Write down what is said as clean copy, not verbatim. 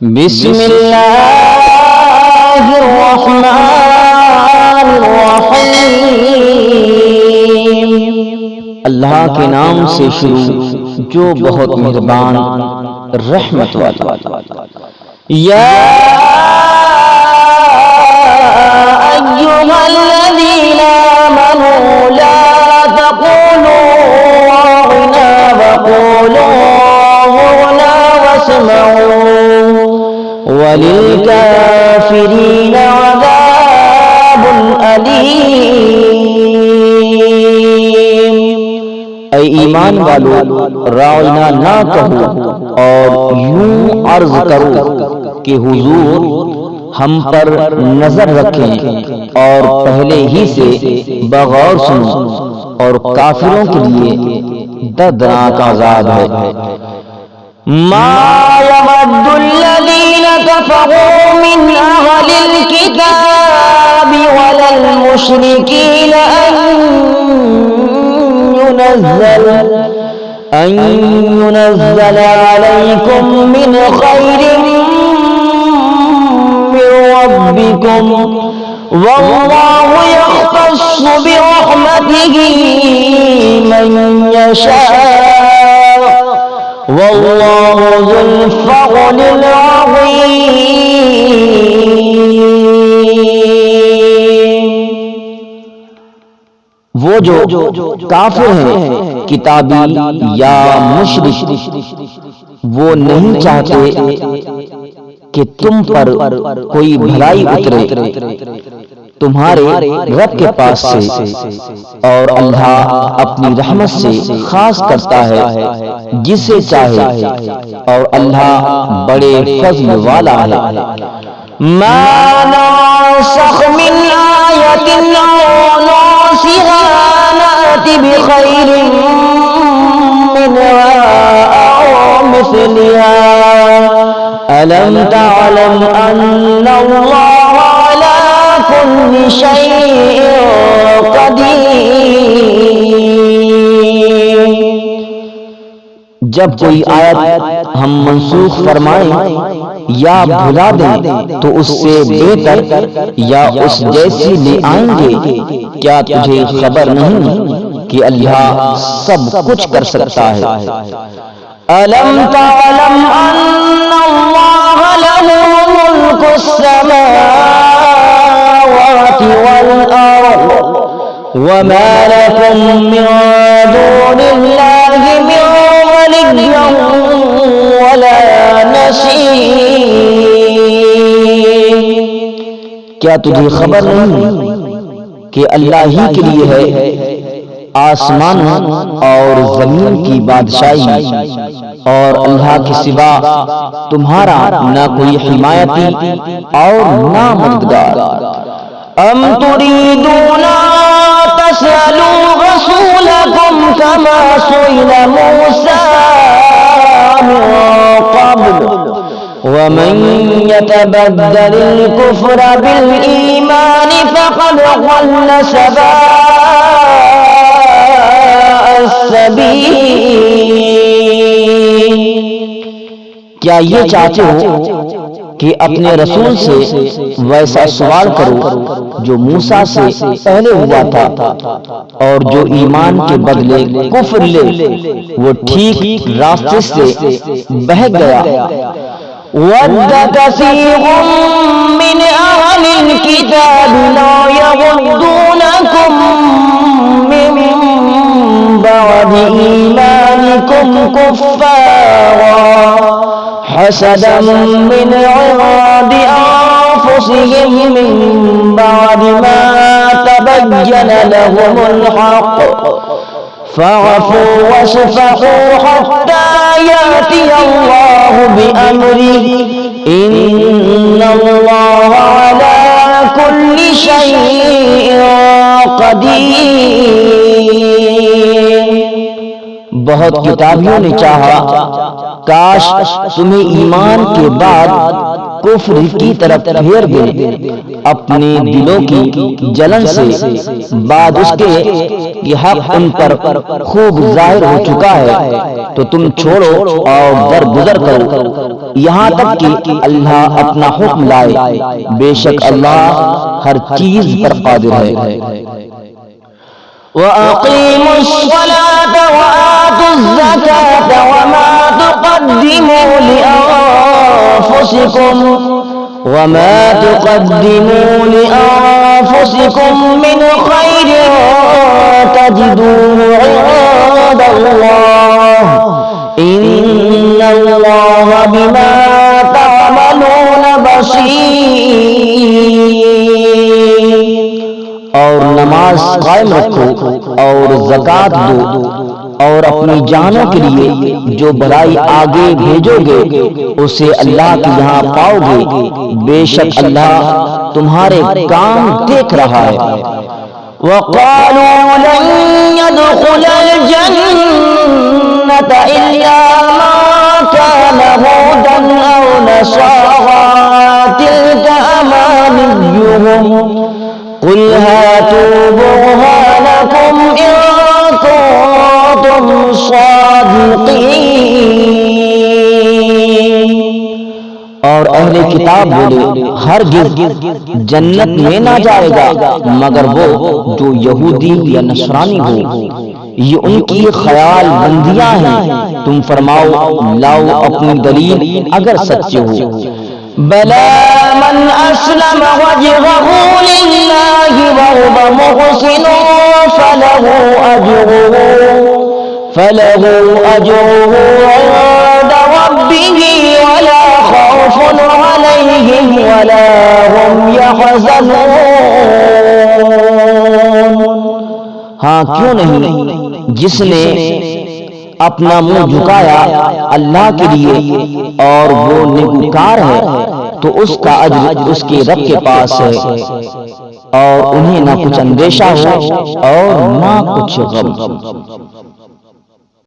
بسم اللہ الرحمن الرحیم۔ اللہ کے نام سے شروع جو بہت مہربان رحمت والا۔ یا ایھا الذین آمنوا لا تقولوا راعنا وقولوا انظرنا واسمعوا وَلِلْكَافِرِينَ عَذَابٌ أَلِيمٌ۔ اے ایمان والو، راعنا نہ کہو اور یوں عرض کرو کہ حضور ہم پر نظر رکھیں، اور پہلے ہی سے بغور سنو، اور کافروں کے لیے دردناک عذاب ہے۔ ما يود الذين كفروا من أهل الكتاب ولا المشركين أن ينزل عليكم من خير من ربكم والله يختص برحمته من يشاء واللہ ذو الفضل العظیم۔ وہ جو کافر ہیں، کتابی یا مشرک، وہ نہیں چاہتے کہ تم پر کوئی بھلائی اترے تمہارے رب کے پاس سے، اور اللہ اپنی رحمت سے خاص کرتا ہے جسے چاہے، اور اللہ بڑے فضل والا ہے۔ ما ننسخ من آیۃ أو ننسها نأت بخیر منها أو مثلها ألم تعلم أن الله على كل شيء قدیر۔ جب کوئی آیت ہم منسوخ فرمائیں یا بھلا دیں تو اس سے بہتر یا اس جیسی لے آئیں گے۔ کیا تجھے خبر نہیں کہ اللہ سب کچھ کر سکتا ہے؟ أَلَمْ تَعْلَمْ أَنَّ اللَّهَ لَهُ مُلْكُ السَّمَاوَاتِ وَالْأَرْضِ وَمَا لَكُم مِّن دُونِ اللَّهِ مِن وَلِيٍّ وَلَا نَصِيرٍ۔ کیا تجھے خبر نہیں کہ اللہ ہی کے لیے ہے آسمانوں اور زمین کی بادشاہی، اور اللہ کے سوا تمہارا نہ کوئی حمایتی اور نہ مددگار۔ ام تريدون تسألوا رسولكم كما سئل موسى من قبل ومن يتبدل الكفر بالإيمان فقد ضل سواء السبيل۔ کیا یہ چاہتے ہو کہ اپنے رسول سے ویسا سوال کرو جو موسیٰ سے پہلے ہوا تھا، اور جو ایمان کے بدلے کفر لے وہ ٹھیک راستے سے بہک گیا۔ وَدَّ كَثِيرٌ مِّنْ أَهْلِ الْكِتَابِ لَوْ يَرُدُّونَكُم مِّن بَعْدِ إِيمَانِكُمْ كُفَّارًا حَسَدًا مِّنْ عِندِ أَنفُسِهِم مِّن بَعْدِ مَا تَبَيَّنَ لَهُمُ الْحَقُّ فَاعْفُوا وَاصْفَحُوا حَتَّى يَأْتِيَ اللَّهُ بِأَمْرِهِ إِنَّ اللَّهَ عَلَى كُلِّ شَيْءٍ قَدِيرٌ۔ بہت کتابیوں نے چاہا کاش تمہیں ایمان کے بعد کفر کی طرف پھیر دیں اپنے دلوں کی جلن سے، بعد اس کے کہ حق ان پر خوب ظاہر ہو چکا ہے، تو تم چھوڑو اور درگزر کرو یہاں تک کہ اللہ اپنا حکم لائے، بے شک اللہ ہر چیز پر قادر ہے۔ وَأَقِيمُوا الصَّلَاةَ وَآتُوا الزَّكَاةَ وَمَا تُقَدِّمُوا لِأَنفُسِكُم مِّنْ خَيْرٍ تَجِدُوهُ عِندَ اللَّهِ إِنَّ اللَّهَ بِمَا تَعْمَلُونَ بَصِيرٌ۔ اور نماز قائم رکھو اور زکوٰۃ دو، اور اپنی جانوں کے لیے جو بھلائی آگے بھیجو گے اسے اللہ کے یہاں پاؤ گے، بے شک اللہ تمہارے کام دیکھ رہا ہے۔ وَقَالُوا لَن يَدْخُلَ الْجَنَّةَ إِلَّا مَن كَانَ هُودًا أَوْ نَصَارَىٰ تِلْكَ أَمَانِيُّهُمْ قُلْ هَاتُوا بُرْهَانَكُمْ إِن كُنتُمْ صَادِقِينَ۔ اور اہل کتاب بولے ہرگز جنت میں نہ جائے گا مگر وہ جو یہودی یا نصرانی ہو، یہ ان کی خیال بندیاں ہیں، تم فرماؤ لاؤ اپنی دلیل اگر سچے ہو۔ بَلَىٰ مَنْ أَسْلَمَ وَجْهَهُ لِلَّهِ وَهُوَ مُحْسِنٌ فَلَهُ أَجْرُهُ عِندَ رَبِّهِ وَلَا خَوْفٌ عَلَيْهِمْ وَلَا هُمْ يَحْزَنُونَ۔ ہاں کیوں نہیں، جس نے اپنا منہ جھکایا اللہ کے لیے اور وہ نیکوکار ہے تو اس کا اجر اس کے رب کے پاس ہے، اور انہیں نہ کچھ اندیشہ ہو اور نہ کچھ غم۔